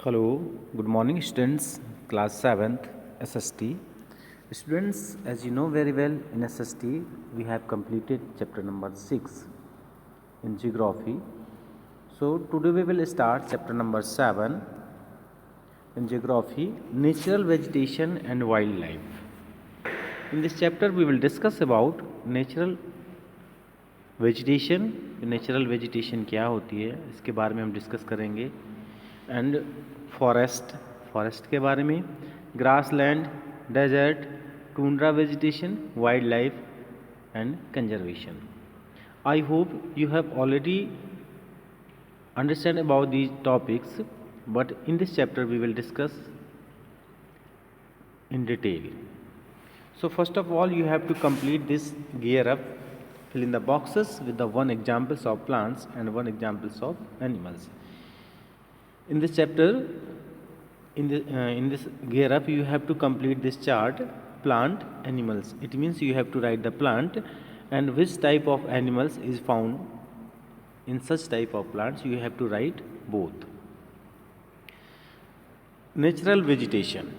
Hello, good morning students, class 7th SST. Students, as you know very well, in SST we have completed chapter number 6 in geography. So today we will start chapter number 7 in geography, natural vegetation and wildlife. In this chapter we will discuss about natural vegetation. Natural vegetation क्या होती है इसके बारे में हम discuss करेंगे, and forest के बारे में, grassland, desert, tundra vegetation, wildlife and conservation. I hope you have already understand about these topics, but in this chapter we will discuss in detail. So first of all you have to complete this gear up, fill in the boxes with the one examples of plants and one examples of animals. In this chapter, in this gear up you have to complete this chart, plant, animals. It means you have to write the plant and which type of animals is found in such type of plants. You have to write both. Natural vegetation.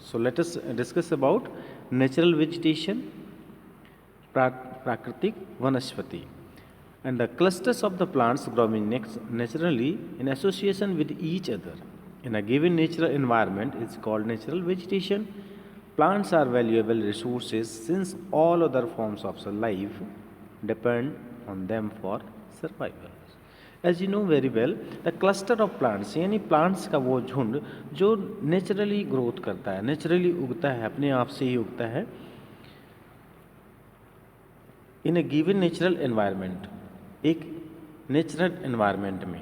So let us discuss about natural vegetation, Prakritik Vanaspati, and the clusters of the plants growing naturally in association with each other in a given natural environment is called natural vegetation. Plants are valuable resources since all other forms of life depend on them for survival. As you know very well, the cluster of plants यानी plants का वो झुंड जो naturally growth करता है, naturally उगता है, अपने आप से ही उगता है इन ए गिवन नेचुरल एनवायरनमेंट, एक नेचुरल एनवायरनमेंट में.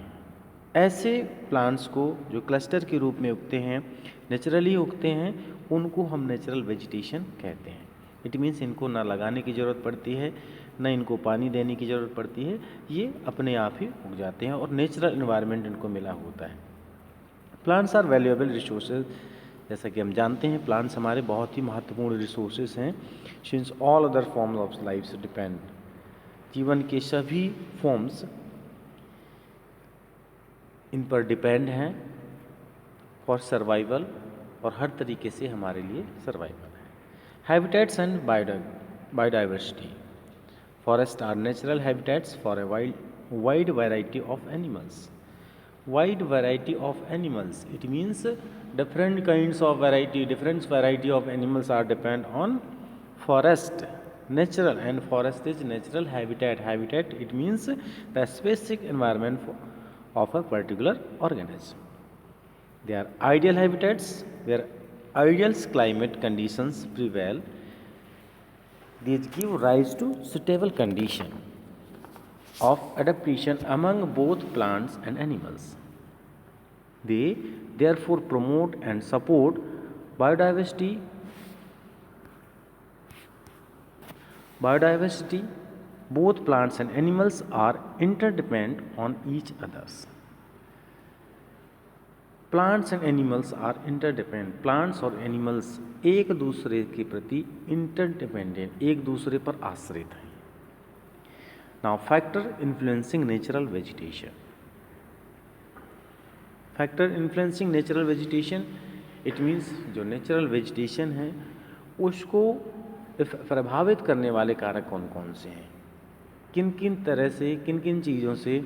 ऐसे प्लांट्स को जो क्लस्टर के रूप में उगते हैं, नेचुरली उगते हैं, उनको हम नेचुरल वेजिटेशन कहते हैं. इट मीन्स इनको ना लगाने की ज़रूरत पड़ती है, न इनको पानी देने की ज़रूरत पड़ती है, ये अपने आप ही उग जाते हैं और नेचुरल एनवायरनमेंट इनको मिला होता है. Plants are valuable resources. जैसा कि हम जानते हैं प्लांट्स हमारे बहुत ही महत्वपूर्ण रिसोर्सेज हैं. Since all other forms of life depend, जीवन के सभी फॉर्म्स इन पर डिपेंड हैं फॉर सर्वाइवल, और हर तरीके से हमारे लिए सर्वाइवल है. Habitats and biodiversity. Forests are natural habitats for a wide variety of animals. Wide variety of animals. It means different kinds of variety of animals are depend on forest. Natural, and forest is natural habitat. Habitat, it means the specific environment of a particular organism. They are ideal habitats where ideal climate conditions prevail. These give rise to suitable condition of adaptation among both plants and animals. They therefore promote and support biodiversity. Both plants and animals are interdependent on each others. Plants and animals are interdependent. Plants और animals एक दूसरे के प्रति interdependent, एक दूसरे पर आश्रित हैं. Now factor influencing natural vegetation. Factor influencing natural vegetation, it means जो नेचुरल वेजिटेशन है उसको प्रभावित करने वाले कारक कौन कौन से हैं, किन किन तरह से, किन किन चीज़ों से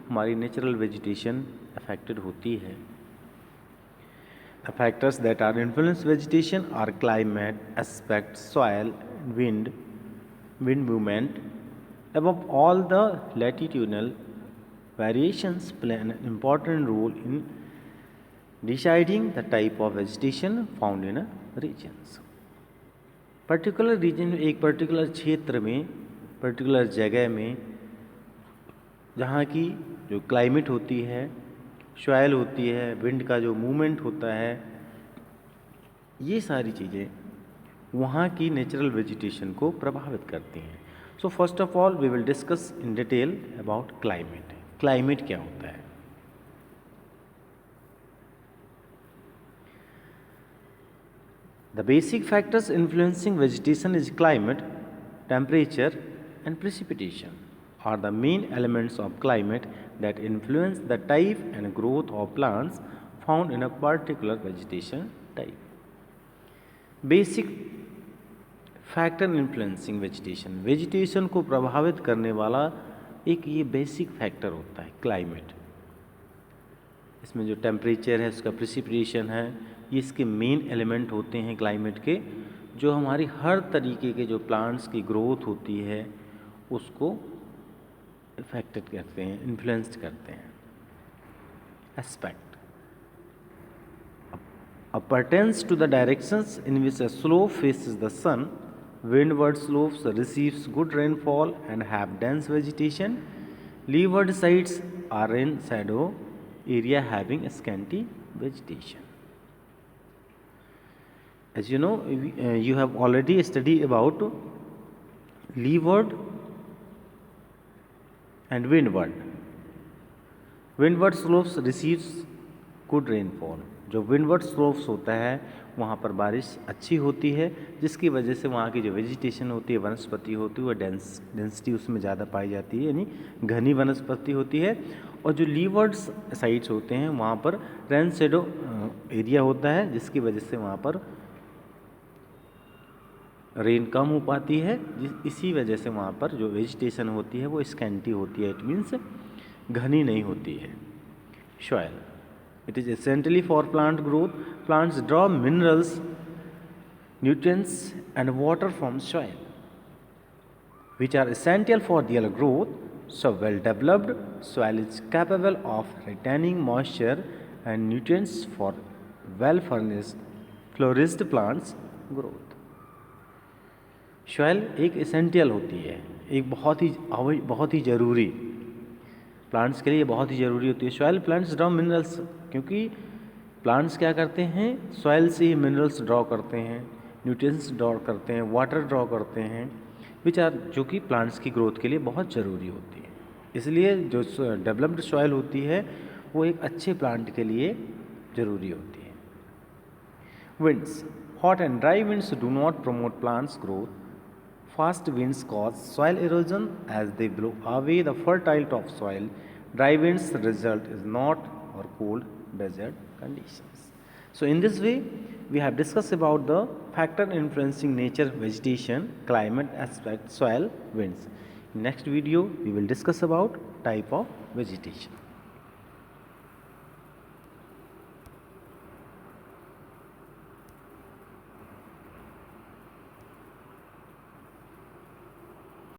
हमारी नेचुरल वेजिटेशन अफेक्टेड होती है. The factors that are influence vegetation are climate, aspect, soil, wind movement. Above all, the latitudinal variations play an important role in deciding the type of vegetation found in a regions. Particular region, एक particular क्षेत्र में, particular जगह में, जहाँ की जो climate होती है, सॉइल होती है, विंड का जो मूवमेंट होता है, ये सारी चीज़ें वहाँ की नेचुरल वेजिटेशन को प्रभावित करती हैं. So first of all we will discuss in detail about climate. Climate क्या होता है? The basic factors influencing vegetation is climate, temperature and precipitation are the main elements of climate that influence the type and growth of plants, found in a particular vegetation type. Basic factor influencing vegetation, vegetation को प्रभावित करने वाला एक ये basic factor होता है climate. इसमें जो टेम्परेचर है, उसका प्रिसिपिटेशन है, ये इसके मेन एलिमेंट होते हैं क्लाइमेट के, जो हमारी हर तरीके के जो प्लांट्स की ग्रोथ होती है उसको इफेक्टेड करते हैं, इन्फ्लुएंस्ड करते हैं। Aspect pertains to the directions in which a slope faces the sun. Windward slopes receives good rainfall and have dense vegetation. Leeward sides are in shadow area having scanty vegetation. As you know, you have already studied about leeward and windward. Windward slopes receives good rainfall. जो windward slopes होता है वहाँ पर बारिश अच्छी होती है, जिसकी वजह से वहाँ की जो वेजिटेशन होती है, वनस्पति होती है, वह डेंसिटी उसमें ज़्यादा पाई जाती है, यानी घनी वनस्पति होती है। और जो लीवर्ड साइड्स होते हैं वहाँ पर रेन शेडो एरिया होता है, जिसकी वजह से वहाँ पर रेन कम हो पाती है। इसी वजह से वहाँ पर जो वेजिटेशन होती है वो स्कैंटी होती है, इट मीन्स घनी नहीं होती है। Soil, it is essentially for plant growth. Plants draw minerals, nutrients and water from soil, which are essential for their growth. So well developed soil is capable of retaining moisture and nutrients for well flourished plants growth. soil एक essential होती है, एक बहुत ही ज़रूरी, plants के लिए बहुत ही ज़रूरी होती है। सॉइल प्लांट्स ड्रॉ मिनरल्स, क्योंकि प्लांट्स क्या करते हैं, सॉइल से ही मिनरल्स ड्रॉ करते हैं, न्यूट्रिएंट्स ड्रॉ करते हैं, वाटर ड्रॉ करते हैं, जो कि प्लांट्स की ग्रोथ के लिए बहुत ज़रूरी होती है। इसलिए जो डेवलप्ड सॉइल होती है वो एक अच्छे प्लांट के लिए ज़रूरी होती है। Winds, hot and dry winds do not promote plants growth. Fast winds cause soil erosion as they blow away the fertile topsoil. Dry winds result is not or cold desert conditions. So in this way we have discussed about the factor influencing nature, vegetation, climate aspect, soil, winds. In next video we will discuss about type of vegetation.